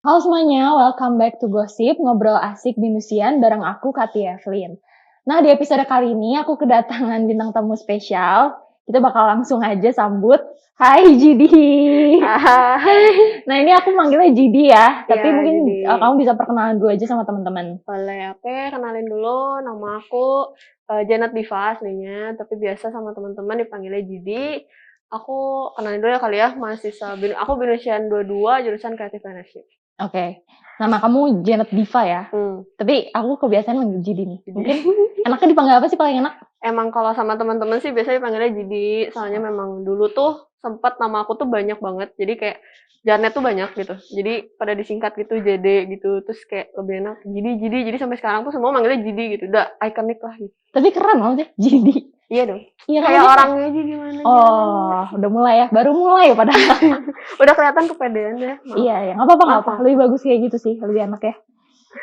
Halo semuanya, welcome back to Gosip, ngobrol asik binusian bareng aku, Kati Evelyn. Nah, di episode kali ini aku kedatangan bintang tamu spesial. Kita bakal langsung aja sambut. Hai Jidi. Hai. Nah, ini aku manggilnya Jidi ya, tapi Iya, mungkin Jidi. kamu bisa perkenalan dulu aja sama teman-teman. Boleh, oke, kenalin dulu. Nama aku Janet Diva aslinya, tapi biasa sama teman-teman dipanggilnya Jidi. Aku kenalin dulu ya kali ya, mahasiswa aku Binusian 22, jurusan Creative Leadership. Oke. Nama kamu Janet Diva ya? Tapi aku kebiasaan manggil Jidi nih. Mungkin enaknya dipanggil apa sih paling enak? Emang kalau sama teman-teman sih biasanya dipanggilnya Jidi, soalnya memang dulu tuh sempat nama aku tuh banyak banget, jadi kayak Janet tuh banyak gitu, jadi pada disingkat gitu JD gitu, terus kayak lebih enak Jidi, jadi sampai sekarang tuh semua manggilnya Jidi gitu, udah ikonik lah gitu. Tapi keren loh sih, Jidi. Iya dong, Iya, kayak orangnya aja gimana. Oh, udah mulai ya, baru mulai padahal. Udah kelihatan kepedean ya. Iya, ya nggak apa-apa, nggak apa. Lebih bagus kayak gitu sih, lebih enak ya.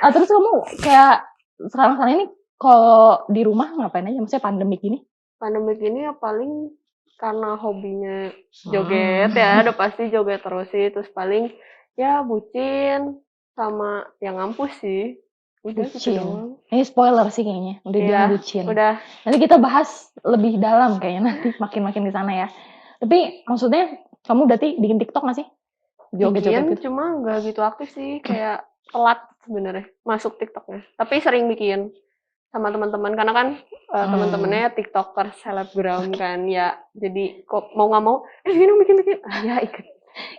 Terus kamu kayak sekarang ini kalau di rumah ngapain aja? Maksudnya pandemik ini? Pandemik ini ya paling karena hobinya joget ya, udah pasti joget terus sih. Terus paling ya bucin sama yang ngampus sih. Udah gitu Bucin. doang. Ini spoiler sih kayaknya, udah Iya, bilang bucin. udah. Nanti kita bahas lebih dalam kayaknya nanti makin di sana ya. Tapi maksudnya kamu berarti bikin TikTok nggak sih? Bikin cuma nggak gitu aktif sih, kayak telat sebenarnya masuk TikToknya. Tapi sering bikin sama teman-teman karena kan teman-temannya TikToker selebgram kan ya, jadi kok mau nggak mau gini bikin ya ikut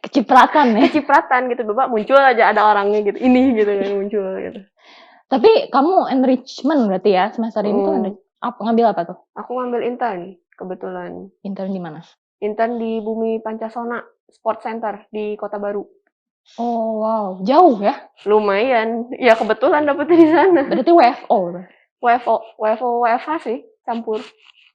kecipratan gitu, bapak muncul aja ada orangnya gitu ini gitu kan muncul gitu. Tapi kamu enrichment berarti ya semester ini tuh ngambil apa tuh? Aku ngambil intern kebetulan. Intern di mana? Intern di Bumi Pancasona Sport Center di Kota Baru. Oh wow, jauh ya? Lumayan, ya kebetulan dapetnya di sana. Berarti WFO? WFH sih, campur.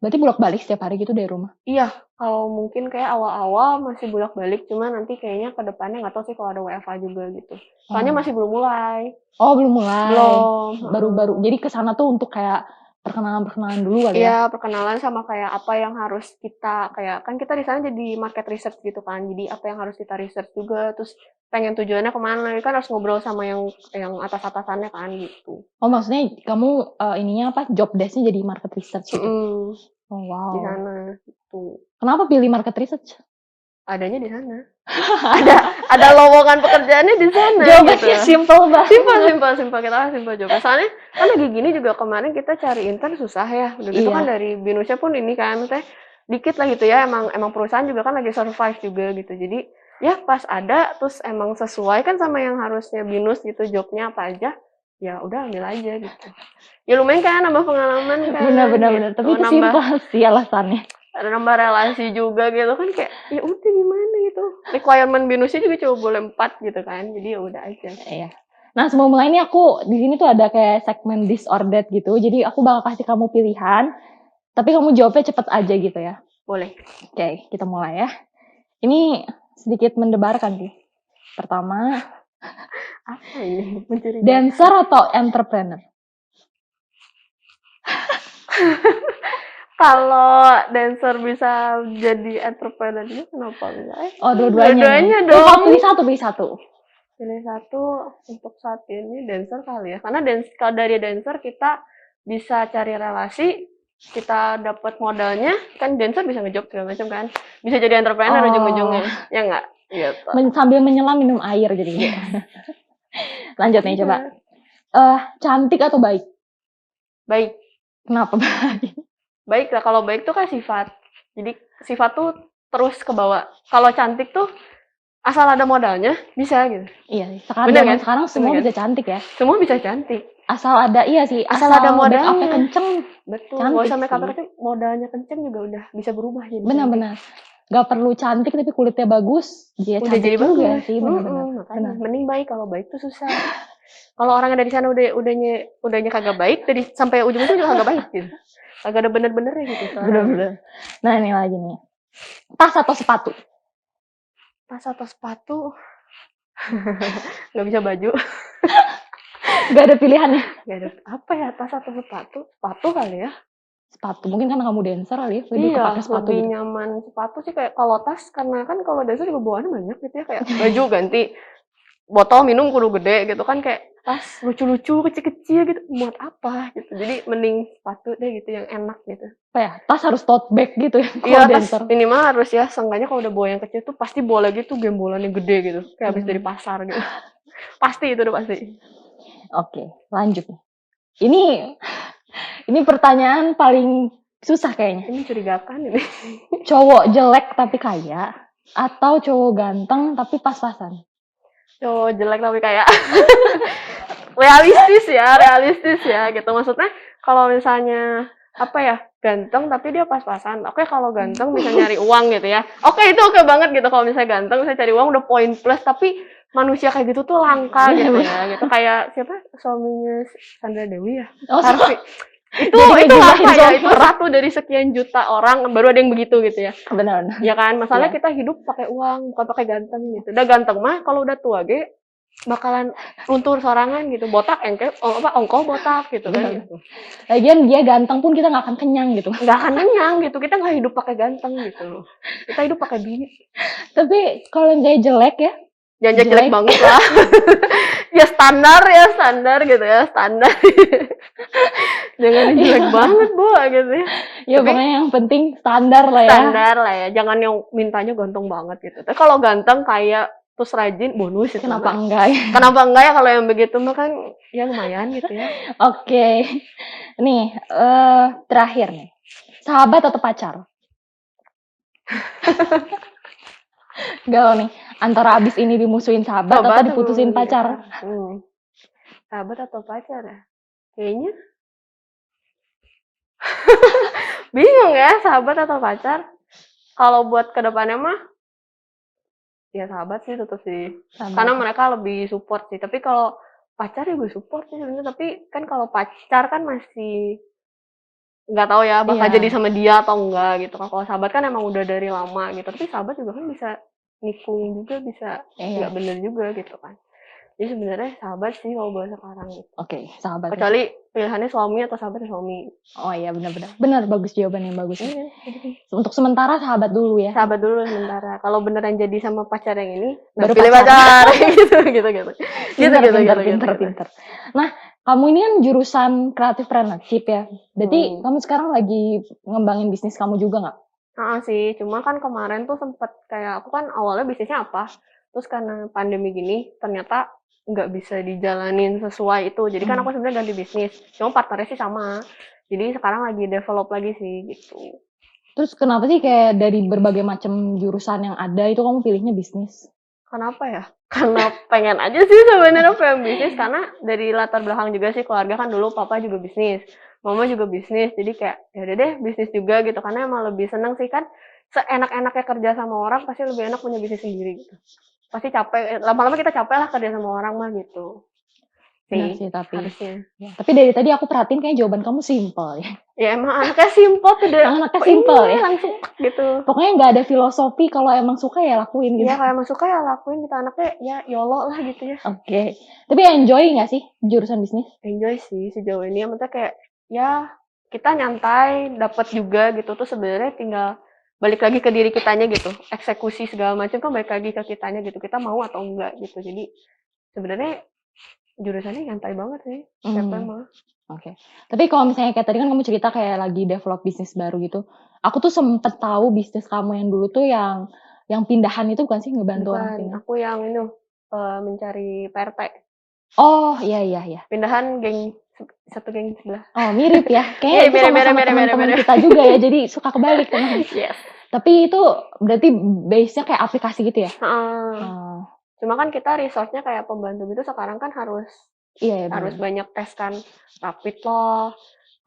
Berarti bolak-balik setiap hari gitu dari rumah? Iya, kalau mungkin kayak awal-awal masih bolak-balik, cuma nanti kayaknya ke depannya nggak tahu sih kalau ada WFH juga gitu. Soalnya masih belum mulai. Oh, belum mulai. Belum. Baru-baru. Jadi ke sana tuh untuk kayak perkenalan dulu kali ya? Iya, perkenalan sama kayak apa yang harus kita, kayak kan kita di sana jadi market research gitu kan. Jadi apa yang harus kita research juga, terus pengen tujuannya kemana, kan harus ngobrol sama yang atas-atasannya kan gitu. Oh, maksudnya kamu ininya apa? Job desk-nya jadi market research gitu? Oh, wow. Di sana gitu. Kenapa pilih market research? Adanya di sana. ada lowongan pekerjaannya di sana. Jawabannya gitu. Simple banget. Simple. Kita simple jawaban. Soalnya kan lagi gini juga kemarin kita cari intern susah ya. Udah gitu kan dari Binusnya pun ini kan, maksudnya dikit lah gitu ya. Emang perusahaan juga kan lagi survive juga gitu. Jadi ya pas ada terus emang sesuai kan sama yang harusnya Binus gitu, jobnya apa aja. Ya udah ambil aja gitu. Ya lumayan kan nambah pengalaman kan. Benar. Tapi itu simple sih alasannya. Ada nambah relasi juga gitu kan, kayak ya udah gimana gitu. Requirement Binusnya juga cuma boleh 4 gitu kan. Jadi ya udah aja. Iya. Nah, sebelum mulai ini aku di sini tuh ada kayak segmen this or that gitu. Jadi aku bakal kasih kamu pilihan, tapi kamu jawabnya cepet aja gitu ya. Boleh. Oke, kita mulai ya. Ini sedikit mendebarkan sih. Pertama, apa ini? Dancer atau entrepreneur? Kalau dancer bisa jadi entrepreneur juga kenapa enggak? Oh, dua-duanya dong. Oh, pilih satu. Pilih satu untuk saat ini dancer kali ya. Karena kalau dari dancer kita bisa cari relasi, kita dapat modalnya, kan dancer bisa ngejob segala macam kan. Bisa jadi entrepreneur ujung-ujungnya. Ya enggak? Gitu. Sambil menyelam minum air jadi. Lanjut nih coba. Cantik atau baik? Baik. Kenapa baik? Baik lah, kalau baik tuh kan sifat. Jadi sifat tuh terus ke bawah. Kalau cantik tuh asal ada modalnya bisa gitu. Iya, sekarang semua bisa cantik ya. Semua bisa cantik. Asal ada asal ada modalnya. Make up-nya kenceng. Betul. Gak usah make up kenceng, modalnya kenceng juga udah bisa berubah jadi. Benar. Gak perlu cantik tapi kulitnya bagus, dia udah cantik jadi juga bagus. Sih, benar. Mending baik, kalau baik tuh susah. Kalau orang yang dari sana udahnya kagak baik, dari sampai ujung-ujung juga kagak baik gitu. Kagak ada bener-benernya gitu. Bener. Nah, ini lagi nih. Tas atau sepatu? Tas atau sepatu? Gak bisa baju. Gak ada pilihannya. Gak ada apa ya, tas atau sepatu? Sepatu kali ya. Sepatu, mungkin karena kamu dancer kali ya. Lebih nyaman sepatu sih, kayak kalau tas, karena kan kalau dancer juga bawaannya banyak gitu ya, kayak baju ganti botol minum kudu gede gitu kan, kayak tas lucu-lucu kecil-kecil gitu buat apa gitu. Jadi mending sepatu deh gitu yang enak gitu. Apa ya? Tas harus tote bag gitu ya Iya, kalau tas dancer. minimal harus ya, seenggaknya kalau udah bawa yang kecil tuh pasti bawa lagi tuh gembolan yang gede gitu, kayak habis dari pasar gitu. Pasti itu udah pasti. Oke, lanjut nih. Ini pertanyaan paling susah kayaknya. Ini mencurigakan ini. Cowok jelek tapi kaya atau cowok ganteng tapi pas-pasan? Cowok jelek tapi kayak realistis ya gitu. Maksudnya kalau misalnya apa ya, ganteng tapi dia pas-pasan. Oke, kalau ganteng bisa nyari uang gitu ya. Oke, itu oke banget gitu. Kalau misalnya ganteng bisa cari uang udah poin plus, tapi manusia kayak gitu tuh langka gitu ya. Gitu kayak siapa suaminya Sandra Dewi ya? Oh, Harvey. Itu Jadi itu ngejumpain langka ya. Itu golfer. satu dari sekian juta orang baru ada yang begitu gitu ya. Benar. Ya kan, masalahnya Iya. kita hidup pakai uang, bukan pakai ganteng gitu. Udah ganteng mah kalau udah tua ge bakalan luntur sorangan gitu, botak ongkoh botak gitu kan. Benar. Gitu. Lagian dia ganteng pun kita nggak akan kenyang gitu. Nggak akan kenyang gitu, kita nggak hidup pakai ganteng gitu. Kita hidup pakai duit. Tapi kalau yang kayak jelek ya, Jangan jelek banget lah. Ya standar gitu ya, standar. Jangan yang jelek banget, Bu, gitu ya. ya Tapi pokoknya yang penting standar lah ya. standar lah ya, jangan yang mintanya ganteng banget gitu. Tapi kalau ganteng kayak terus rajin bonus itu. Kenapa mah. enggak ya? Kenapa enggak ya, kalau yang begitu mah kan ya lumayan gitu ya. Oke. Nih, terakhir nih. Sahabat atau pacar? Galau nih. Antara abis ini dimusuhin sahabat atau diputusin pacar? Sahabat atau pacar ya? Kayaknya bingung ya, sahabat atau pacar. Kalau buat kedepannya mah ya sahabat sih tetap sih. Sahabat. Karena mereka lebih support sih. Tapi kalau pacar juga support sih sebenarnya. Tapi kan kalau pacar kan masih nggak tahu ya bakal Iya. jadi sama dia atau enggak gitu. Kalau sahabat kan emang udah dari lama gitu. Tapi sahabat juga kan bisa nikung juga, bisa Iya. nggak bener juga gitu kan. Jadi sebenarnya sahabat sih kalau buat sekarang gitu. Oke, sahabat. Kecuali pilihannya suami atau sahabat suami. Oh iya, benar-benar. Benar, bagus, jawaban yang bagus. Iya. Untuk sementara sahabat dulu ya. Sahabat dulu sementara. Kalau beneran jadi sama pacar yang ini, Baru pilih pacaran. pacar. gitu. Pinter. Nah, kamu ini kan jurusan creative partnership ya. Berarti kamu sekarang lagi ngembangin bisnis kamu juga nggak? Sih, cuma kan kemarin tuh sempet kayak aku kan awalnya bisnisnya apa, terus karena pandemi gini ternyata nggak bisa dijalanin sesuai itu. Jadi kan aku sebenarnya ganti bisnis, cuma partnernya sih sama. Jadi sekarang lagi develop lagi sih gitu. Terus kenapa sih kayak dari berbagai macam jurusan yang ada itu kamu pilihnya bisnis? Kenapa ya? Karena pengen aja sih sebenarnya pengen bisnis, karena dari latar belakang juga sih keluarga kan dulu papa juga bisnis, mama juga bisnis, jadi kayak ya udah deh bisnis juga gitu, karena emang lebih seneng sih kan, seenak-enaknya kerja sama orang pasti lebih enak punya bisnis sendiri gitu. Pasti capek, lama-lama kita capek lah kerja sama orang mah gitu. Benar sih, tapi harusnya. Ya, tapi dari tadi aku perhatiin kayak jawaban kamu simple ya. Ya emang anaknya simple tuh deh. Anaknya simple ya. Langsung gitu. Pokoknya nggak ada filosofi, kalau emang suka ya lakuin gitu. Iya, kalau emang suka ya lakuin gitu, anaknya ya YOLO lah gitu ya. Oke. Tapi enjoy nggak sih jurusan bisnis? Enjoy sih sejauh ini, maksudnya kayak ya kita nyantai, dapat juga gitu tuh, sebenarnya tinggal balik lagi ke diri kitanya gitu. Eksekusi segala macam kan balik lagi ke kitanya gitu. Kita mau atau enggak gitu. Jadi sebenarnya jurusannya nyantai banget sih. Oke. Tapi kalau misalnya kayak tadi kan kamu cerita kayak lagi develop bisnis baru gitu. Aku tuh sempet tahu bisnis kamu yang dulu tuh yang pindahan itu bukan sih, ngebantu orang pindah? Aku yang ini mencari PRT. Oh, iya. Pindahan satu geng sebelah. Oh, mirip ya. Kayaknya itu sama-sama teman-teman kita juga ya. Jadi suka kebalik kan. Yes. Tapi itu berarti base-nya kayak aplikasi gitu ya? Cuma kan kita resource-nya kayak pembantu gitu, sekarang kan harus harus banyak tes kan, rapid lah,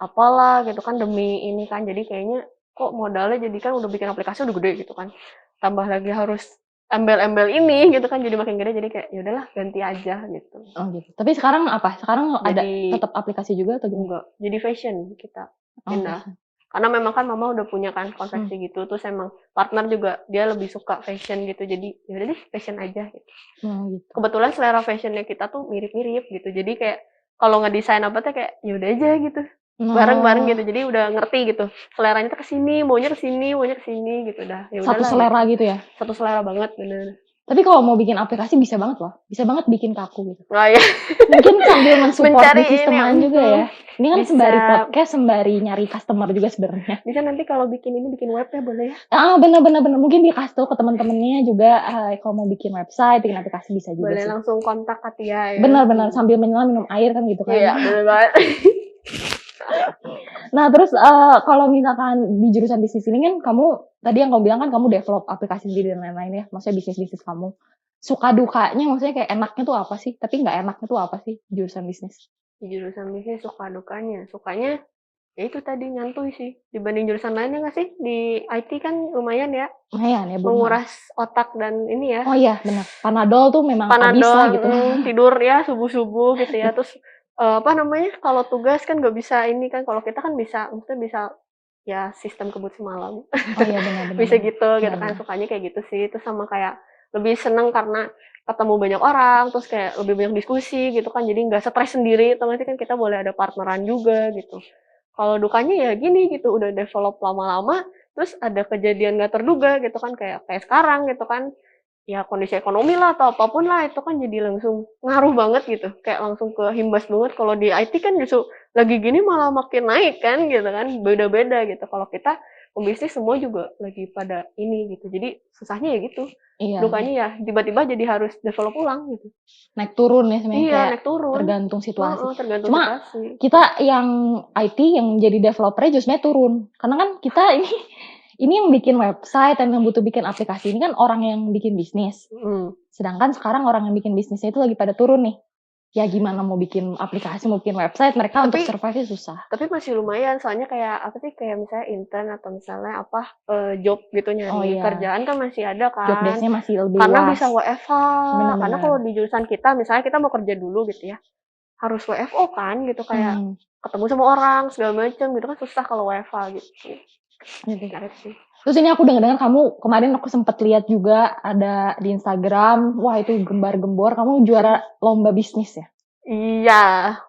apalah gitu kan, demi ini kan. Jadi kayaknya kok modalnya jadi kan udah bikin aplikasi udah gede gitu kan, tambah lagi harus embel-embel ini gitu kan, jadi makin gede. Jadi kayak ya udahlah ganti aja gitu. Oh gitu. Tapi sekarang apa? Sekarang ada tetap aplikasi juga atau gimana? Enggak, jadi fashion kita pindah. Karena memang kan mama udah punya kan konveksi gitu, terus emang partner juga dia lebih suka fashion gitu, jadi ya udah deh fashion aja gitu. Gitu. Kebetulan selera fashionnya kita tuh mirip-mirip gitu, jadi kayak kalau ngedesain apa tuh kayak ya udah aja gitu, bareng-bareng gitu, jadi udah ngerti gitu seleranya tuh kesini, maunya kesini gitu dah. Ya satu selera gitu ya? Satu selera banget, bener. Tapi kalau mau bikin aplikasi bisa banget loh. Bisa banget bikin ke aku gitu. Oh iya. Mungkin sambil mensupport Mencari di sisteman ini, juga ya. Ini kan bisa. sembari podcast, sembari nyari customer juga sebenarnya. Bisa nanti kalau bikin webnya boleh ya. Bener. Mungkin dikasih tahu ke teman-temannya juga kalau mau bikin website, bikin aplikasi bisa juga Boleh sih. langsung kontak Katia ya. Bener sambil menyelam minum air kan gitu kan. Iya, bener banget. Nah, terus kalau misalkan di jurusan bisnis ini kan kamu tadi yang kamu bilang kan kamu develop aplikasi sendiri dan lain-lain ya. Maksudnya bisnis kamu. Suka dukanya maksudnya kayak enaknya tuh apa sih? Tapi nggak enaknya tuh apa sih jurusan bisnis? Di jurusan bisnis suka dukanya. Sukanya ya itu tadi nyantuy sih. Dibanding jurusan lainnya nggak sih? Di IT kan lumayan ya. Lumayan ya, menguras otak dan ini ya. Oh iya, benar. Panadol tuh memang habis lah gitu. Tidur ya subuh-subuh gitu ya. Terus kalau tugas kan nggak bisa ini kan. Kalau kita kan bisa, maksudnya bisa ya sistem kebut semalam. Oh iya benar. Bisa gitu kan. Sukanya kayak gitu sih. Terus sama kayak lebih seneng karena ketemu banyak orang, terus kayak lebih banyak diskusi gitu kan. Jadi nggak stres sendiri. Otomatis kan kita boleh ada partneran juga gitu. Kalau dukanya ya gini gitu, udah develop lama-lama, terus ada kejadian nggak terduga gitu kan, kayak sekarang gitu kan, ya kondisi ekonomi lah atau apapun lah, itu kan jadi langsung ngaruh banget gitu, kayak langsung kehimbas banget. Kalau di IT kan justru lagi gini malah makin naik kan gitu kan, beda-beda gitu. Kalau kita pembisnis semua juga lagi pada ini gitu, jadi susahnya ya gitu. Iya. Dukanya ya tiba-tiba jadi harus develop ulang gitu. Naik turun ya sebenarnya. Iya, naik turun. Tergantung situasi. Tergantung Cuma situasi. Kita yang IT yang jadi developernya justru turun. Karena kan kita ini yang bikin website dan yang butuh bikin aplikasi ini kan orang yang bikin bisnis. Sedangkan sekarang orang yang bikin bisnisnya itu lagi pada turun nih. Ya gimana mau bikin aplikasi, mau bikin website, mereka untuk survive susah. Tapi masih lumayan, soalnya kayak misalnya intern atau misalnya job gitu nyari kerjaan kan masih ada kan. Job desk-nya masih lebih karena luas. Bisa WFH. Karena kalau di jurusan kita, misalnya kita mau kerja dulu gitu ya, harus WFO kan gitu, kayak ketemu sama orang segala macam gitu kan, susah kalau WFH gitu. Terus ini aku dengar kamu kemarin aku sempat lihat juga ada di Instagram, wah itu gembar-gembor kamu juara lomba bisnis ya? Iya,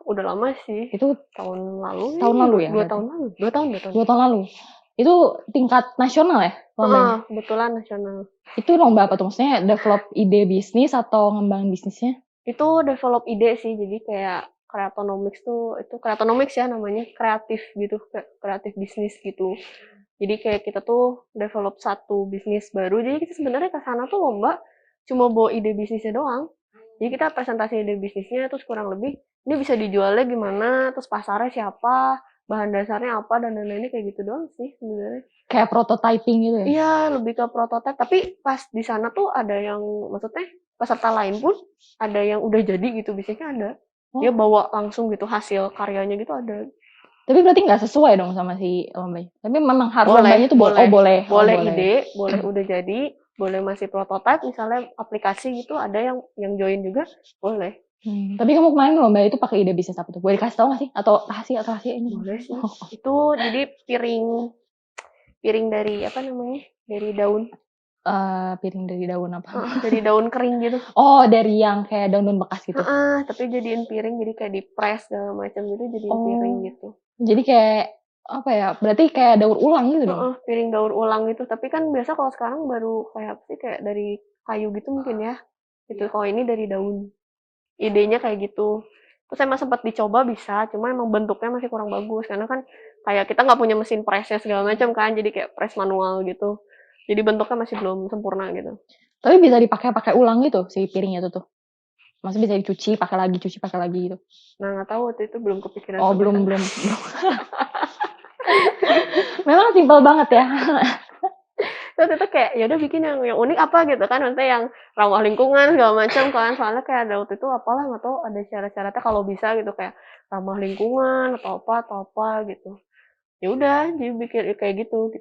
udah lama sih. Itu tahun lalu. Tahun lalu ya? 2 tahun lalu. 2 tahun lalu. Itu tingkat nasional ya lombanya? Kebetulan nasional. Itu lomba apa tuh? Maksudnya develop ide bisnis atau ngembangin bisnisnya? Itu develop ide sih, jadi kayak kreatonomics tuh, itu kreatonomics ya namanya, kreatif gitu, kreatif bisnis gitu. Jadi kayak kita tuh develop satu bisnis baru, jadi kita sebenarnya ke sana tuh lomba cuma bawa ide bisnisnya doang. Jadi kita presentasi ide bisnisnya, terus kurang lebih ini bisa dijualnya gimana, terus pasarnya siapa, bahan dasarnya apa, dan lain-lainnya kayak gitu doang sih sebenarnya. Kayak prototyping gitu ya? Iya, lebih ke prototype. Tapi pas di sana tuh ada yang, maksudnya peserta lain pun ada yang udah jadi gitu, bisnisnya ada. Dia bawa langsung gitu hasil karyanya gitu ada. Tapi berarti nggak sesuai dong sama si lombanya. Tapi memang harus lombanya itu boleh. Boleh ide, boleh udah jadi, boleh masih prototype, misalnya aplikasi gitu, ada yang join juga, boleh. Tapi kamu kemarin lomba itu pakai ide bisnis apa tuh? Boleh dikasih tahu nggak sih? Atau rahasia ini? Boleh sih. Itu jadi piring dari apa namanya? Dari daun. Piring dari daun apa? Dari daun kering gitu. Oh, dari yang kayak daun-daun bekas gitu. Tapi jadiin piring, jadi kayak di-press segala macam gitu, jadiin piring gitu. Jadi kayak apa ya? Berarti kayak daur ulang gitu dong. Piring daur ulang gitu. Tapi kan biasa kalau sekarang baru kayak apa sih, kayak dari kayu gitu mungkin ya. Gitu. Kalau ini dari daun. Idenya kayak gitu. Terus emang sempat dicoba bisa, cuma emang bentuknya masih kurang bagus karena kan kayak kita nggak punya mesin pressnya segala macam kan, jadi kayak press manual gitu. Jadi bentuknya masih belum sempurna gitu. Tapi bisa dipakai ulang gitu si piringnya tuh. Maksudnya bisa dicuci, pakai lagi gitu. Nah, nggak tahu waktu itu belum kepikiran. Oh, belum. Memang simpel banget ya. Terus itu kayak ya udah bikin yang unik apa gitu kan, maksudnya yang ramah lingkungan segala macam kan, soalnya kayak ada waktu itu apalah nggak tahu ada syarat-syaratnya kalau bisa gitu, kayak ramah lingkungan atau apa gitu. Ya udah jadi bikin kayak gitu.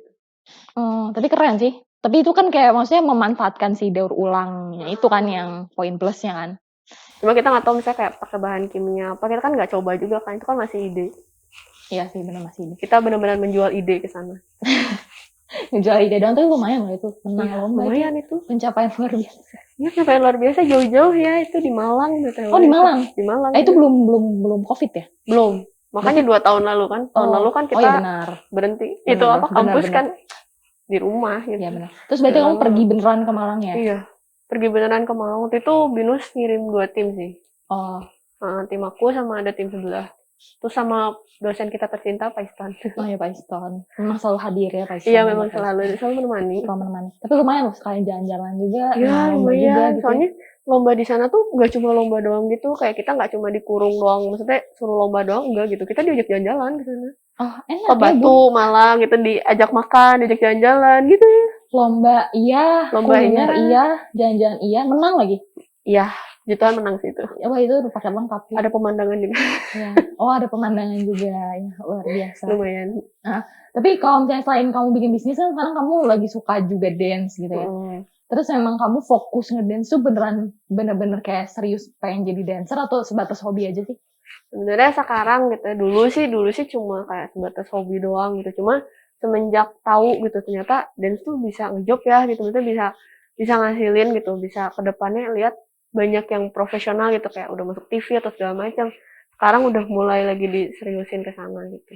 Tapi keren sih. Tapi itu kan kayak maksudnya memanfaatkan si daur ulangnya itu kan yang poin plusnya kan. Cuma kita nggak tahu misalnya kayak pakai bahan kimia apa, kita kan nggak coba juga kan, itu kan masih ide. Iya sih, benar masih ide. Kita benar-benar menjual ide ke sana. Menjual ide doang tuh lumayan loh itu, menang lomba. Lumayan itu. Pencapaian luar biasa. Iya, pencapaian luar biasa, jauh-jauh ya, itu di Malang gitu. Oh, di Malang. Di Malang. Itu belum Covid ya? Belum. Makanya 2 tahun lalu kan. Tahun lalu kan kita berhenti. Benar, itu apa kampus kan di rumah gitu. Iya benar. Terus berarti kamu pergi beneran ke Malang ya? Iya. pergi beneran ke Malang. Waktu itu BINUS ngirim 2 tim sih. Oh, Tim aku sama ada tim sebelah. Terus sama dosen kita tercinta Pak Istan. oh ya Pak Iston. Memang selalu hadir ya Pak Iston. Iya ya, memang Pak Iston. selalu menemani. Selalu menemani. Tapi lumayan loh sekalian jalan-jalan juga, Iya lomba juga lumayan. gitu. Soalnya lomba di sana tuh nggak cuma lomba doang gitu. Kayak kita nggak cuma dikurung doang. Maksudnya suruh lomba doang enggak gitu. Kita diajak jalan-jalan ke sana. Oh, enak Ke ya, Bu. Batu, Malang gitu diajak makan, diajak jalan-jalan gitu. Lomba iya, Lomba kuliner iya. iya, jalan-jalan iya, menang lagi. Iya, jutaan menang sih itu. Wah itu udah paket lengkap ya. Ada pemandangan juga. Ya. Oh ada pemandangan juga, ya luar biasa. Lumayan. Tapi kalau misalnya selain kamu bikin bisnis kan sekarang kamu lagi suka juga dance gitu ya. Terus memang kamu fokus ngedance tuh bener-bener kayak serius pengen jadi dancer atau sebatas hobi aja sih? Sebenarnya sekarang gitu, dulu sih cuma kayak sebatas hobi doang gitu. Cuma semenjak tahu gitu ternyata dance tuh bisa ngejob ya gitu, maksudnya bisa ngasilin gitu, bisa kedepannya lihat banyak yang profesional gitu kayak udah masuk TV atau segala macam. Sekarang udah mulai lagi diseriusin ke sana gitu.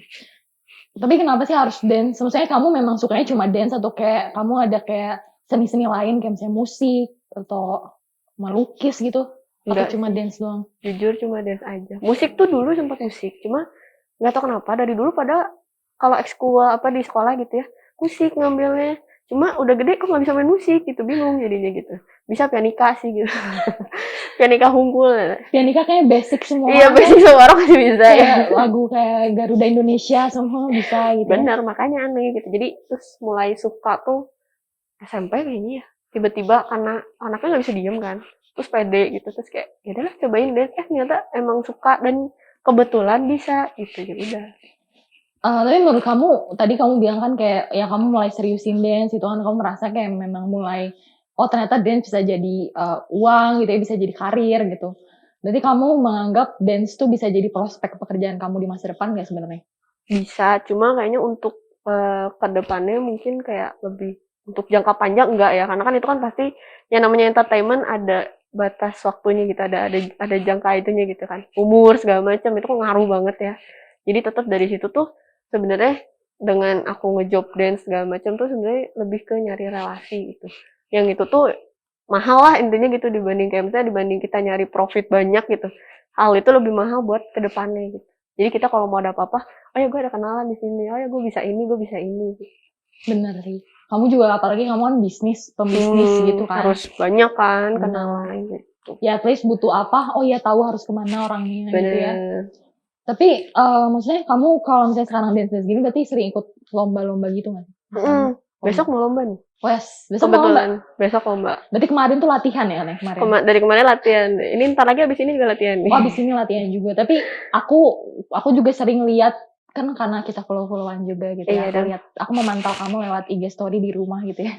Tapi kenapa sih harus dance? Maksudnya kamu memang sukanya cuma dance atau kayak kamu ada kayak seni-seni lain kayak misalnya musik atau melukis gitu? Enggak Atau cuma sih. dance doang? Jujur cuma dance aja. Musik tuh dulu sempat musik, cuma nggak tahu kenapa dari dulu pada kalau ekskul apa di sekolah gitu ya musik ngambilnya. Cuma udah gede kok nggak bisa main musik gitu, bingung jadinya gitu. Bisa pianika sih gitu. Pianika hungkul. Pianika kayak basic semua. Iya basic semua orang masih bisa ya. Kayak lagu kayak Garuda Indonesia semua bisa gitu. Bener makanya aneh gitu. Jadi terus mulai suka tuh SMP kayaknya ya. Tiba-tiba karena anaknya nggak bisa diem kan. Terus pede gitu terus kayak ya udahlah cobain deh. Ternyata emang suka dan kebetulan bisa gitu ya udah. Tapi menurut kamu, tadi kamu bilang kan kayak ya kamu mulai seriusin dance itu kan kamu merasa kayak memang mulai oh ternyata dance bisa jadi uang gitu ya, bisa jadi karir gitu. Berarti kamu menganggap dance tuh bisa jadi prospek pekerjaan kamu di masa depan nggak sebenarnya? Bisa, cuma kayaknya untuk ke depannya mungkin kayak lebih untuk jangka panjang enggak ya, karena kan itu kan pasti yang namanya entertainment ada batas waktunya gitu, ada jangka itunya gitu kan, umur segala macam itu kan ngaruh banget ya. Jadi tetap dari situ tuh sebenarnya dengan aku ngejob dance segala macam tuh sebenarnya lebih ke nyari relasi gitu. Yang itu tuh mahal lah intinya gitu dibanding kayak misalnya dibanding kita nyari profit banyak gitu. Hal itu lebih mahal buat ke depannya gitu. Jadi kita kalau mau ada apa-apa, oh ya gue ada kenalan di sini, oh ya gue bisa ini. Bener sih. Kamu juga apalagi kamu kan pembisnis gitu kan. Harus banyak kan kenalan gitu. Ya at least butuh apa, oh ya tahu harus kemana orangnya Bener. gitu ya. Tapi maksudnya kamu kalau misalnya sekarang dance gini berarti sering ikut lomba-lomba gitu nggak? Besok mau lomba nih. Yes, besok mau lomba. Besok lomba. Berarti kemarin tuh latihan ya kemarin? Dari kemarin latihan. Ini ntar lagi abis ini juga latihan nih. Oh abis ini latihan juga. Tapi aku juga sering lihat kan karena kita follow-followan juga gitu ya. Aku memantau kamu lewat IG story di rumah gitu ya.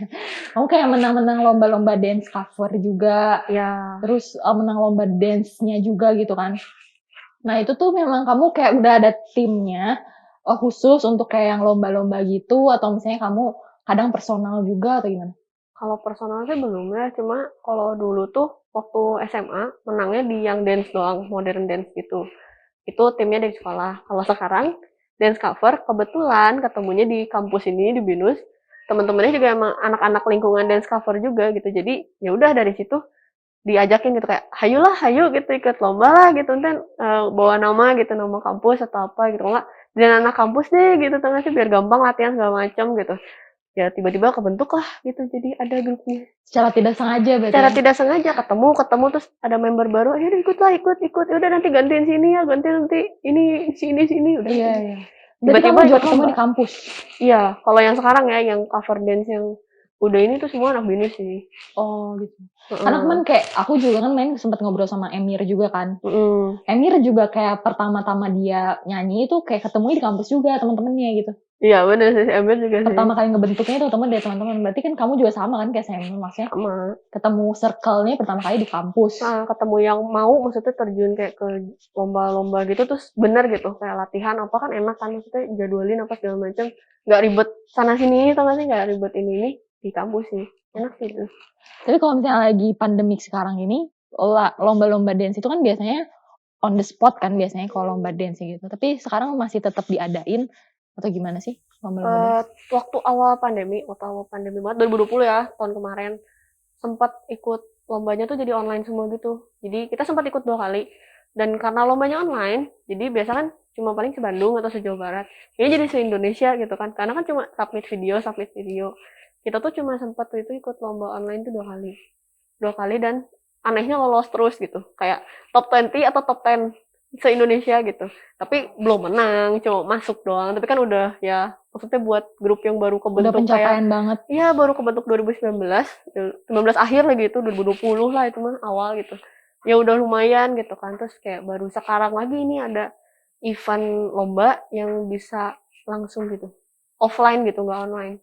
Kamu kayak menang-menang lomba-lomba dance cover juga. Ya. Terus menang lomba dance-nya juga gitu kan. Nah itu tuh memang kamu kayak udah ada timnya khusus untuk kayak yang lomba-lomba gitu atau misalnya kamu kadang personal juga atau gimana? Kalau personal sih belum ya, cuma kalau dulu tuh waktu SMA menangnya di yang dance doang, modern dance gitu. Itu timnya dari sekolah. Kalau sekarang dance cover kebetulan ketemunya di kampus ini di BINUS. Teman-temannya juga emang anak-anak lingkungan dance cover juga gitu. Jadi ya udah dari situ diajakin gitu kayak hayu gitu ikut lomba lah gitu ntar bawa nama gitu nama kampus atau apa gitu enggak dan anak kampus deh gitu tengah sih biar gampang latihan segala macam gitu ya tiba-tiba kebentuk lah gitu jadi ada grupnya secara tidak sengaja berarti secara tidak sengaja ketemu terus ada member baru ya ikut ya udah nanti gantiin sini ya ganti nanti ini sini udah iya tiba-tiba juga ketemu di kampus iya kalau yang sekarang ya yang cover dance yang udah ini tuh semua anak BINUS sih. Oh gitu. Karena kemarin kayak aku juga kan sempat ngobrol sama Emir juga kan. Emir juga kayak pertama-tama dia nyanyi itu kayak ketemu di kampus juga teman-temannya gitu. Iya benar sih Emir juga sih. Pertama kali ngebentuknya itu teman-teman. Berarti kan kamu juga sama kan kayak saya maksudnya. Sama. Ketemu circle-nya pertama kali di kampus. Nah, ketemu yang mau maksudnya terjun kayak ke lomba-lomba gitu terus bener gitu kayak latihan apa kan enak kan maksudnya jadwalin apa segala macam nggak ribet sana sini atau nggak ribet ini di kampus sih enak sih itu. Tapi kalau misalnya lagi pandemik sekarang ini lomba-lomba dance itu kan biasanya on the spot kan biasanya kalau lomba dance gitu. Tapi sekarang masih tetap diadain atau gimana sih lomba-lomba dance? Waktu awal pandemi banget 2020 ya tahun kemarin sempat ikut lombanya tuh jadi online semua gitu. Jadi kita sempat ikut 2 kali. Dan karena lombanya online, jadi biasa kan cuma paling se-Bandung atau se-Jawa Barat. Ini jadi se-Indonesia gitu kan. Karena kan cuma submit video. Kita tuh cuma sempat itu ikut lomba online tuh 2 kali. 2 kali dan anehnya lolos terus gitu. Kayak top 20 atau top 10 se-Indonesia gitu. Tapi belum menang, cuma masuk doang. Tapi kan udah ya, maksudnya buat grup yang baru Udah kebentuk kayak pencapaian banget. iya baru kebentuk 2019 akhir lagi itu 2020 lah itu mah awal gitu. Ya udah lumayan gitu kan. Terus kayak baru sekarang lagi ini ada event lomba yang bisa langsung gitu. Offline gitu, nggak online.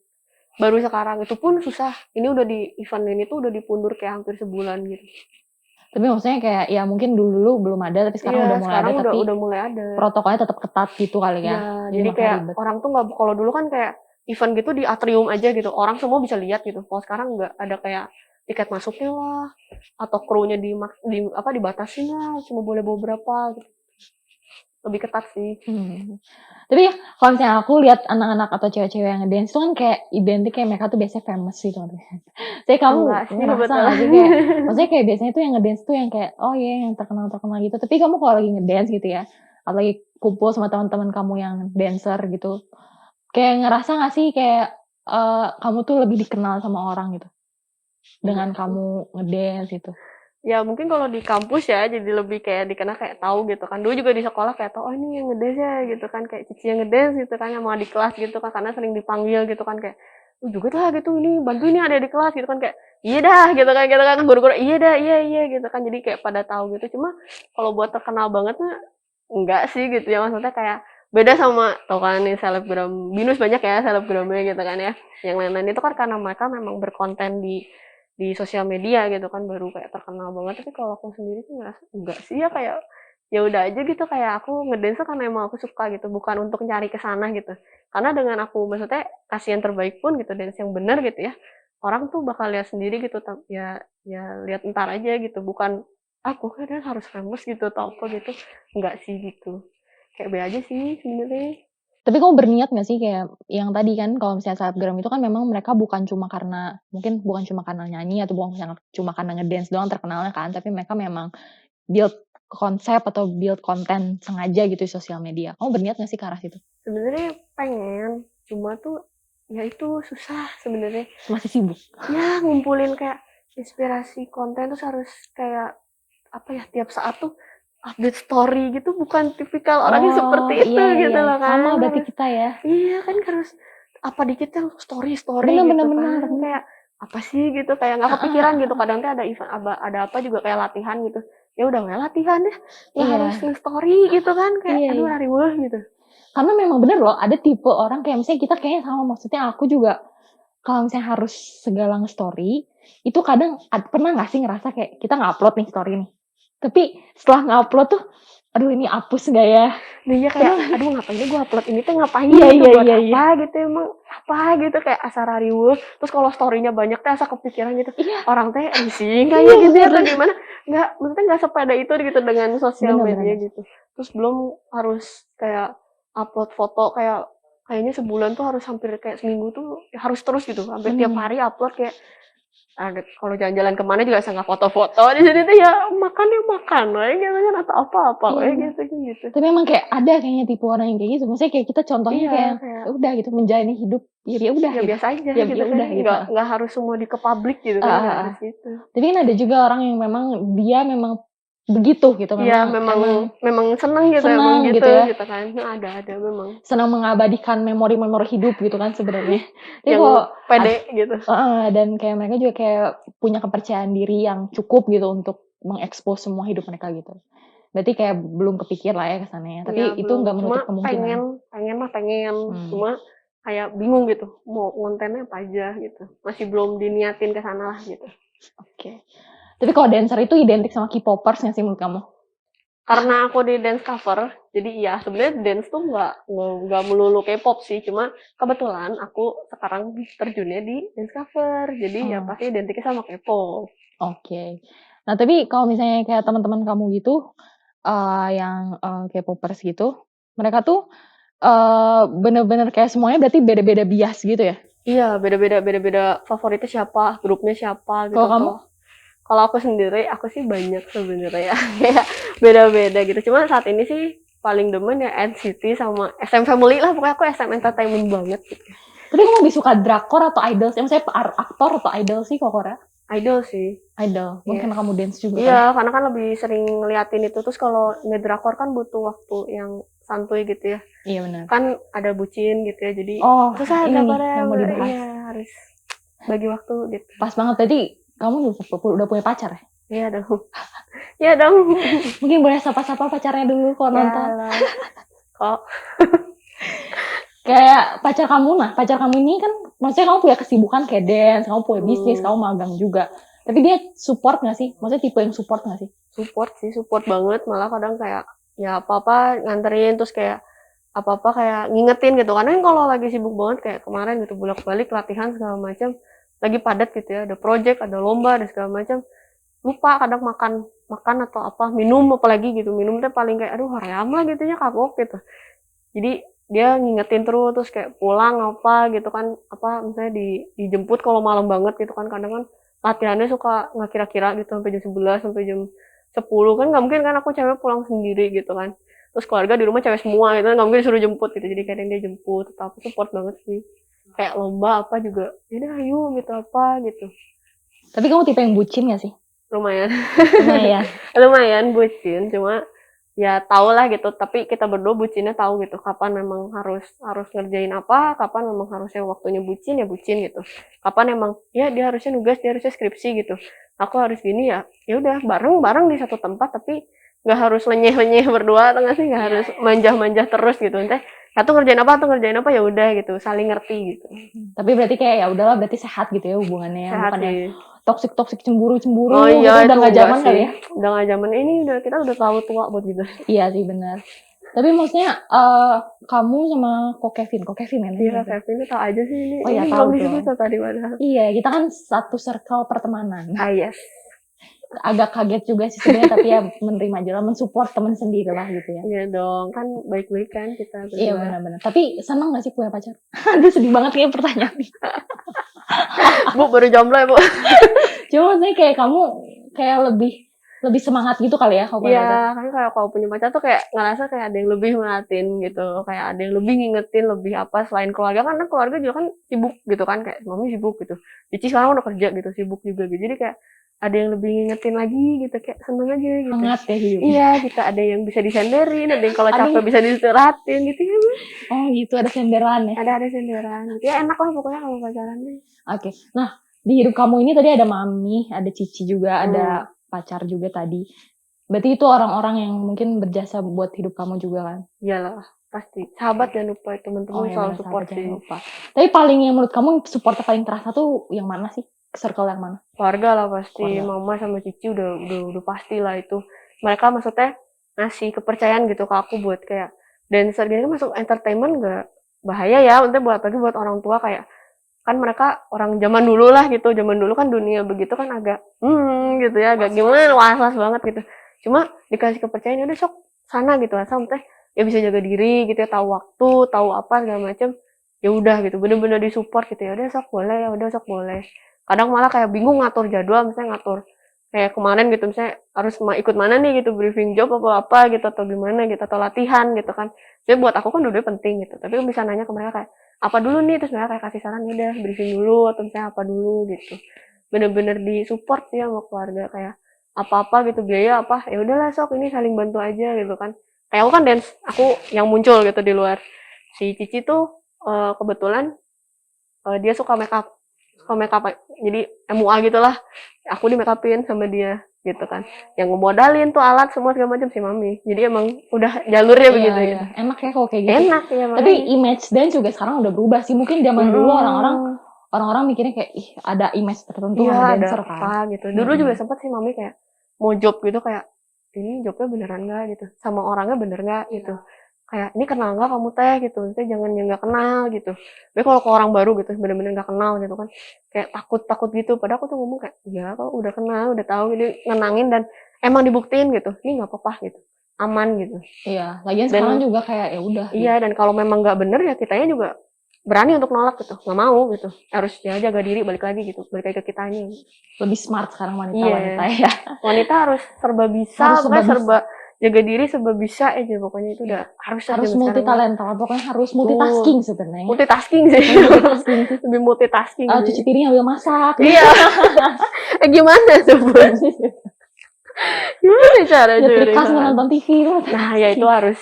Baru sekarang itu pun susah. Ini udah di event ini tuh udah dipundur kayak hampir sebulan gitu. Tapi maksudnya kayak ya mungkin dulu belum ada tapi sekarang Iya, udah mulai sekarang ada tapi udah mulai ada. protokolnya tetap ketat gitu kali ya. Iya, jadi makanya kayak ribet. orang tuh nggak, kalau dulu kan kayak event gitu di atrium aja gitu, orang semua bisa lihat gitu. Kalau sekarang nggak ada kayak tiket masuknya lah, atau krunya dibatasin lah, cuma boleh bawa berapa gitu. Lebih ketat sih. Tapi kalau misalnya aku lihat anak-anak atau cewek-cewek yang ngedance itu kan kayak identik kayak mereka tuh biasanya famous gitu. Jadi kamu Enggak sih, ngerasa betul. nggak sih kayak, maksudnya kayak biasanya tuh yang ngedance tuh yang kayak oh iya yang terkenal gitu. Tapi kamu kalau lagi ngedance gitu ya, atau lagi kumpul sama teman-teman kamu yang dancer gitu, kayak ngerasa nggak sih kayak kamu tuh lebih dikenal sama orang gitu dengan kamu ngedance gitu. Ya mungkin kalau di kampus ya jadi lebih kayak dikenal kayak tahu gitu kan. Dulu juga di sekolah kayak tahu oh ini yang ngedance ya gitu kan, kayak Cici yang ngedance gitu kan, yang mau di kelas gitu kan, karena sering dipanggil gitu kan kayak juga lah gitu, ini bantu ini ada di kelas gitu kan, kayak iya dah gitu kan guru-guru iya dah iya gitu kan, jadi kayak pada tahu gitu. Cuma kalau buat terkenal banget mah enggak sih gitu ya, maksudnya kayak beda sama tau kan nih selebgram binus banyak ya selebgramnya gitu kan ya, yang lain-lain itu kan karena mereka memang berkonten di sosial media gitu kan baru kayak terkenal banget. Tapi kalau aku sendiri tuh ngerasa enggak sih ya, kayak ya udah aja gitu, kayak aku ngedance karena emang aku suka gitu, bukan untuk nyari kesana gitu. Karena dengan aku maksudnya kasih yang terbaik pun gitu, dance yang benar gitu ya, orang tuh bakal lihat sendiri gitu. Ya ya lihat ntar aja gitu, bukan aku kan harus famous gitu atau apa gitu, enggak sih gitu, kayak be aja sih sebenarnya. Tapi kamu berniat nggak sih kayak yang tadi kan kalau misalnya selebgram itu kan memang mereka bukan cuma karena nyanyi atau bukan cuma karena ngedance doang terkenalnya kan, tapi mereka memang build konsep atau build konten sengaja gitu di sosial media. Kamu berniat nggak sih ke arah situ? Sebenarnya pengen, cuma tuh ya itu susah sebenarnya. Masih sibuk. Ya ngumpulin kayak inspirasi konten tuh harus kayak apa ya, tiap saat tuh update story gitu, bukan tipikal orangnya seperti itu iya, gitu loh kan. sama berarti kita ya. Iya kan harus apa dikit tuh story Bener, gitu bener. kan, kayak apa sih gitu, kayak nggak kepikiran gitu. Kadang tuh ada event ada apa juga kayak latihan gitu, ya udah nggak latihan deh, nggak harus story gitu kan, kayak aduh hari gitu. Karena memang bener loh, ada tipe orang kayak misalnya kita kayaknya sama, maksudnya aku juga kalau misalnya harus segala nge-story, itu kadang pernah nggak sih ngerasa kayak kita nge-upload nih story nih, tapi setelah nge-upload tuh, aduh ini hapus nggak ya? Nah iya kayak, aduh ngapain gue upload ini tuh ngapain Iya, gitu, buat iya. apa gitu, emang apa gitu, kayak asa riweuh. Terus kalau story-nya banyak teh asa kepikiran gitu, orang teh risih kayaknya gitu ya atau gimana, maksudnya nggak sepeda itu gitu dengan sosial media gitu. Terus belum harus kayak upload foto, kayaknya sebulan tuh harus hampir kayak seminggu tuh harus terus gitu, hampir tiap hari upload. Kayak ada kalau jalan-jalan kemana juga saya nggak foto-foto di sini tuh, ya makan gitu kan, atau apa-apa gitu. Tapi memang kayak ada kayaknya tipe orang yang kayak gitu, maksudnya kayak kita contohnya kayak udah gitu menjalani hidup ya udah ya gitu. biasa aja ya, gitu, udah gitu. Nggak harus semua di ke publik gitu kan, nggak harus gitu. Tapi kan ada juga orang yang memang dia memang begitu gitu, memang seneng gitu, emang gitu kan. Ada memang senang mengabadikan memori-memori hidup gitu kan sebenarnya. Yang pede gitu. Dan kayak mereka juga kayak punya kepercayaan diri yang cukup gitu untuk mengekspos semua hidup mereka gitu. Berarti kayak belum kepikir lah ya kesannya. Tapi itu nggak menutup kemungkinan. Pengen. Cuma kayak bingung gitu, mau kontennya apa aja gitu. Masih belum diniatin ke sana lah gitu. Oke. Tapi kalau dancer itu identik sama K-popers nggak sih menurut kamu? Karena aku di dance cover, jadi iya sebenarnya dance tuh nggak melulu K-pop sih, cuma kebetulan aku sekarang terjunnya di dance cover, jadi ya pasti identiknya sama K-pop. Oke. Nah tapi kalau misalnya kayak teman-teman kamu gitu, yang K-popers gitu, mereka tuh bener-bener kayak semuanya berarti beda-beda bias gitu ya? Iya, beda-beda favoritnya siapa, grupnya siapa gitu. Kalau kamu? Kalau aku sendiri, aku sih banyak sebenarnya ya, kayak beda-beda gitu. Cuma saat ini sih paling demen ya NCT sama SM Family lah, pokoknya aku SM Entertainment banget gitu. Tapi kamu lebih suka drakor atau idol sih? Maksudnya aktor atau idol sih kok Korea? Idol sih. Idol, mungkin Yes. karena kamu dance juga Iya, kan? karena kan lebih sering ngeliatin itu. Terus kalau ngedrakor kan butuh waktu yang santuy gitu ya. Iya benar. Kan ada bucin gitu ya, jadi Oh, susah ini nih drakornya. yang mau dibahas. Iya, harus bagi waktu gitu. Pas banget, tadi kamu udah punya pacar ya? Iya dong. Iya dong. Mungkin boleh sapa-sapa pacarnya dulu kalau nonton. Ya, kok. Kayak pacar kamu ini kan, maksudnya kamu punya kesibukan kayak dance, kamu punya bisnis, kamu magang juga. Tapi dia support nggak sih? Maksudnya tipe yang support nggak sih? Support banget. Malah kadang kayak ya apa-apa nganterin, terus kayak apa-apa kayak ngingetin gitu. Karena kan kalau lagi sibuk banget kayak kemarin gitu bolak-balik latihan segala macam, lagi padat gitu ya, ada project, ada lomba, ada segala macam. Lupa kadang makan atau apa, minum apalagi gitu. Minum tuh paling kayak aduh hoream lah gitu ya, kagok gitu. Jadi dia ngingetin terus kayak pulang apa gitu kan, apa misalnya dijemput kalau malam banget gitu kan, kadang kan latihannya suka nggak kira-kira gitu sampai jam 11 sampai jam 10 kan, nggak mungkin kan aku cewek pulang sendiri gitu kan, terus keluarga di rumah cewek semua gitu, nggak mungkin disuruh jemput gitu, jadi kadang dia jemput. Tapi support banget sih, kayak lomba apa juga jadi ayo gitu apa gitu. Tapi kamu tipe yang bucin nggak sih? Lumayan. Lumayan. Lumayan bucin, cuma ya tau lah gitu. Tapi kita berdua bucinnya tahu gitu kapan memang harus ngerjain apa, kapan memang harusnya waktunya bucin ya bucin gitu, kapan emang ya dia harusnya nugas, dia harusnya skripsi gitu, aku harus gini ya udah bareng di satu tempat. Tapi nggak harus lenyeh berdua, atau nggak sih, nggak harus manja terus gitu. Nanti satu ngerjain apa ya udah gitu, saling ngerti gitu. Tapi berarti kayak ya udahlah, berarti sehat gitu ya hubungannya, Sehat bukannya sih. toksik cemburu Oh gitu, iya, udah itu nggak enggak zaman sih. kali ya? Udah nggak zaman ini, kita udah terlalu tua buat gitu. Iya sih benar. Tapi maksudnya kamu sama Ko Kevin kan? Iya, Kevin itu tau aja sih ini. Oh iya, Ini tahu belum disebut dong. tadi padahal. Iya, kita kan satu circle pertemanan. Yes. Agak kaget juga sih sebenarnya, tapi ya menerima aja lah, mensupport teman sendiri lah gitu ya. Iya dong, kan baik-baik kan kita berdua. Iya benar-benar. Tapi seneng gak sih punya pacar? Aduh sedih banget nih pertanyaan nih. Bu, baru jomblo ya, Bu? Cuma maksudnya kayak kamu kayak lebih semangat gitu kali ya kalau punya pacar. Iya, kan kayak kalau punya pacar tuh kayak ngerasa kayak ada yang lebih ngeliatin gitu, kayak ada yang lebih ngingetin, lebih apa, selain keluarga. Karena keluarga juga kan sibuk gitu kan, kayak mami sibuk gitu, Cici sekarang udah kerja gitu, sibuk juga gitu, jadi kayak ada yang lebih ngingetin lagi gitu, kayak seneng aja gitu. Semangat ya hidup. Iya, kita ada yang bisa disenderin, ada yang kalau Aduh. capek bisa diistirahatin gitu ya. Oh gitu, ada senderan ya. Ada senderan gitu ya, enak lah pokoknya kalau pacaran nih. Oke. Nah, di hidup kamu ini tadi ada mami, ada cici juga, ada pacar juga tadi. Berarti itu orang-orang yang mungkin berjasa buat hidup kamu juga kan? Iyalah, pasti. Sahabat jangan lupa, teman-teman selalu bener, support jangan sih. lupa. Tapi paling yang menurut kamu support paling terasa tuh yang mana sih? Circle yang mana? Keluarga lah pasti. Keluarga. Mama sama Cici udah pasti lah itu. Mereka maksudnya ngasih kepercayaan gitu ke aku buat kayak dancer gini, masuk entertainment gak bahaya ya, untuk buat lagi buat orang tua, kayak kan mereka orang zaman dulu lah gitu. Zaman dulu kan dunia begitu kan agak gitu ya, agak gimana, was-was banget gitu. Cuma dikasih kepercayaan, udah sok sana gitu, asal teh ya bisa jaga diri gitu ya, tahu waktu, tahu apa segala macam. Ya udah gitu, bener-bener disupport gitu ya. Udah sok boleh, ya udah sok boleh. Kadang malah kayak bingung ngatur jadwal, misalnya ngatur kayak kemarin gitu, misalnya harus ikut mana nih gitu, briefing job apa gitu, atau gimana gitu, atau latihan gitu kan. Jadi buat aku kan dua-duanya penting gitu, tapi bisa nanya ke mereka kayak apa dulu nih, terus mereka kayak kasih saran, udah briefing dulu atau misalnya apa dulu gitu. Bener-bener disupport sih sama keluarga, kayak apa-apa gitu, biaya apa ya udahlah sok, ini saling bantu aja gitu kan. Kayak aku kan dance, aku yang muncul gitu di luar. Si Cici tuh kebetulan dia suka make up, jadi MUA gitulah, aku di make upin sama dia gitu kan, yang ngemodalin tuh alat semua segala macam si mami. Jadi emang udah jalurnya begitu Iya. gitu. Enak ya kalau kayak gitu. Enak ya. Tapi image dance juga sekarang udah berubah sih. Mungkin zaman dulu orang-orang mikirnya kayak ih ada image tertentu sama dancer kan. Apa gitu. Dulu juga sempat sih mami kayak mau job gitu, kayak ini jobnya beneran nggak gitu, sama orangnya bener nggak gitu. Kayak ini kenal nggak kamu teh gitu, nanti jangan yang nggak kenal gitu. Tapi kalau ke orang baru gitu bener-bener nggak kenal gitu kan, kayak takut gitu. Padahal aku tuh ngomong kayak ya kalau udah kenal, udah tahu gitu, nenangin, dan emang dibuktiin gitu, ini nggak apa-apa gitu, aman gitu. Iya, lagian sekarang juga kayak ya udah. Iya, dan kalau memang nggak bener ya kitanya juga berani untuk nolak gitu, nggak mau gitu, harus ya jaga diri, balik lagi ke kitanya. Lebih smart sekarang Iya. wanita ya. Wanita harus serba bisa, Harus pokoknya serba serba jaga diri serba bisa aja, pokoknya itu udah harus Harus zaman multi sekarang. talenta, pokoknya harus multitasking sebenarnya. Multitasking sih. Multitasking sih. Lebih multitasking sih. Cuci piring sambil masak. Iya. Gimana tuh, Bun? Gimana cara nyetrika sambil nonton TV loh. Nah, ya itu harus.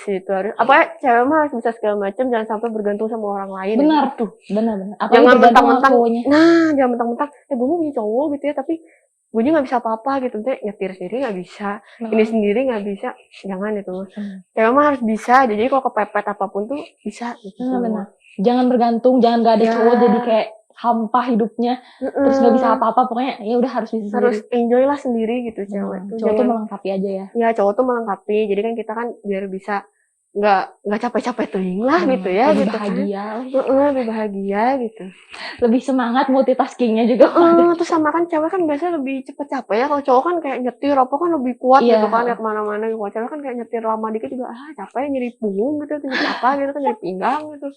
Apa cewek mah harus bisa segala macam, jangan sampai bergantung sama orang lain. Benar. Itu. Benar. Jangan mentang-mentang. Nah, jangan mentang-mentang. Gue mau punya cowok gitu ya, tapi gue juga nggak bisa apa-apa gitu. Nyetir sendiri nggak bisa, ini sendiri nggak bisa. Jangan itu. Cewek mah harus bisa. Jadi kalau kepepet apapun tuh bisa. Gitu. Benar. Jangan bergantung, jangan nggak ada cowok jadi kayak hampa hidupnya, terus nggak bisa apa-apa, pokoknya ya udah harus bisa harus sendiri. Enjoy lah sendiri gitu cewek tuh. Cowok tuh melengkapi aja ya. Ya cowok tuh melengkapi, jadi kan kita kan biar bisa nggak capek-capek teuing lah gitu ya, lebih gitu bahagia kan. Lebih bahagia gitu, lebih semangat multitaskingnya juga. Terus sama kan cewek kan biasanya lebih cepet capek ya, kalau cowok kan kayak nyetir apa kan lebih kuat gitu kan ya kemana-mana gitu. Kalau cewek kan kayak nyetir lama dikit juga capek, nyeri punggung gitu, nyeri apa gitu kan, nyeri pinggang gitu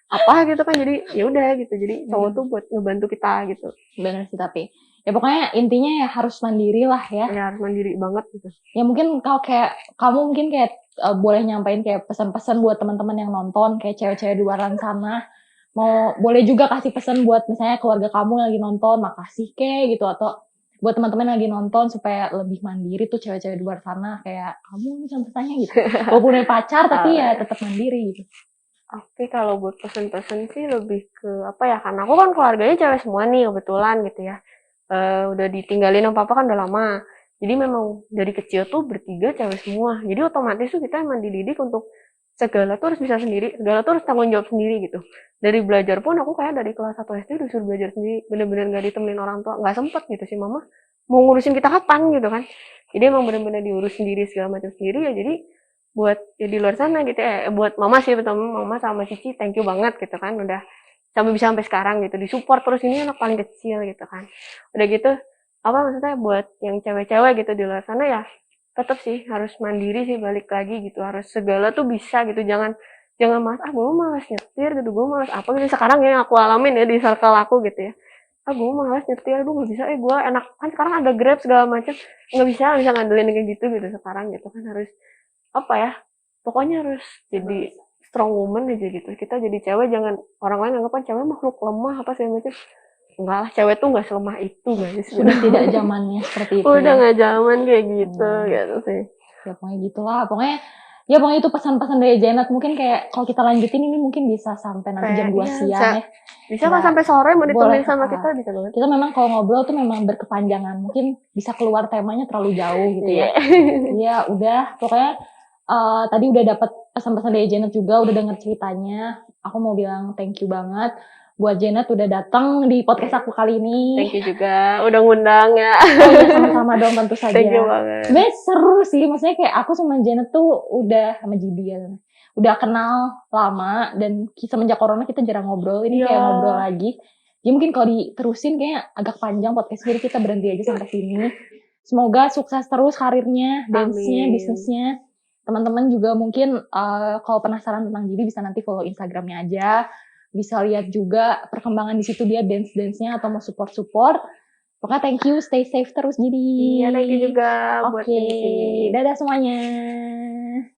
apa gitu kan, jadi ya udah gitu, jadi cowok tuh buat ngebantu kita gitu. Benar sih, tapi ya pokoknya intinya ya harus mandiri lah ya. Ya harus mandiri banget gitu. Ya mungkin kalau kayak kamu mungkin kayak boleh nyampain kayak pesan-pesan buat teman-teman yang nonton, kayak cewek-cewek di luar sana, mau boleh juga kasih pesan buat misalnya keluarga kamu yang lagi nonton, makasih kayak gitu, atau buat teman-teman yang lagi nonton supaya lebih mandiri tuh cewek-cewek di luar sana, kayak kamu pesan-pesannya gitu. Walaupun punya pacar tapi ya tetap mandiri gitu. Oke, kalau buat pesan-pesan sih lebih ke apa ya, karena aku kan keluarganya cewek semua nih kebetulan gitu ya. Udah ditinggalin sama papa kan udah lama. Jadi memang dari kecil tuh bertiga cewek semua. Jadi otomatis tuh kita emang dididik untuk segala tuh harus bisa sendiri, segala tuh harus tanggung jawab sendiri gitu. Dari belajar pun aku kayak dari kelas 1 SD udah suruh belajar sendiri, bener-bener gak ditemenin orang tua, gak sempet gitu sih mama mau ngurusin kita kapan gitu kan. Jadi emang bener-bener diurus sendiri segala macam sendiri ya, jadi buat ya di luar sana gitu ya, buat mama sih, pertama mama sama cici thank you banget gitu kan, udah bisa sampai sekarang gitu, disupport terus, ini anak paling kecil gitu kan. Udah gitu apa maksudnya buat yang cewek-cewek gitu di luar sana ya tetap sih harus mandiri sih, balik lagi gitu, harus segala tuh bisa gitu, jangan malas, gue malas nyetir gitu, gue malas apa gitu. Sekarang yang aku alamin ya di circle aku gitu ya, gue malas nyetir, gue nggak bisa, gue enak kan sekarang ada Grab segala macam, nggak bisa ngandelin kayak gitu sekarang gitu kan. Harus apa ya, pokoknya harus jadi strong woman aja gitu. Kita jadi cewek, jangan orang lain anggap kan cewek makhluk lemah apa segala macam. Enggak lah, cewek tuh nggak selemah itu guys. Sudah tidak zamannya seperti itu. Udah nggak zaman kayak gitu gitu sih. Ya pokoknya gitulah, pokoknya itu pesan-pesan dari Janet. Mungkin kayak kalau kita lanjutin ini mungkin bisa sampai nanti jam 2 siang ya. Bisa kan sampai sore mau ditulis sama kita, bisa banget. Kita memang kalau ngobrol tuh memang berkepanjangan, mungkin bisa keluar temanya terlalu jauh gitu ya. Ya udah, pokoknya tadi udah dapat pesan-pesan dari Janet juga, udah denger ceritanya. Aku mau bilang thank you banget buat Janet udah datang di podcast aku kali ini. Thank you juga udah ngundang ya. Sama-sama dong, tentu saja. Thank you banget. Sebenarnya seru sih, maksudnya kayak aku sama Janet tuh udah sama Jibi ya, udah kenal lama, dan semenjak corona kita jarang ngobrol, ini kayak ngobrol lagi. Jadi mungkin kalau diterusin kayak agak panjang podcast, jadi kita berhenti aja sampai sini. Semoga sukses terus karirnya, dance-nya, bisnisnya. Teman-teman juga mungkin kalau penasaran tentang Jibi bisa nanti follow Instagramnya aja. Bisa lihat juga perkembangan di situ dia dance-nya atau mau support. Pokoknya thank you, stay safe terus Jibi. Iya, thank you juga buat Oke, dadah semuanya.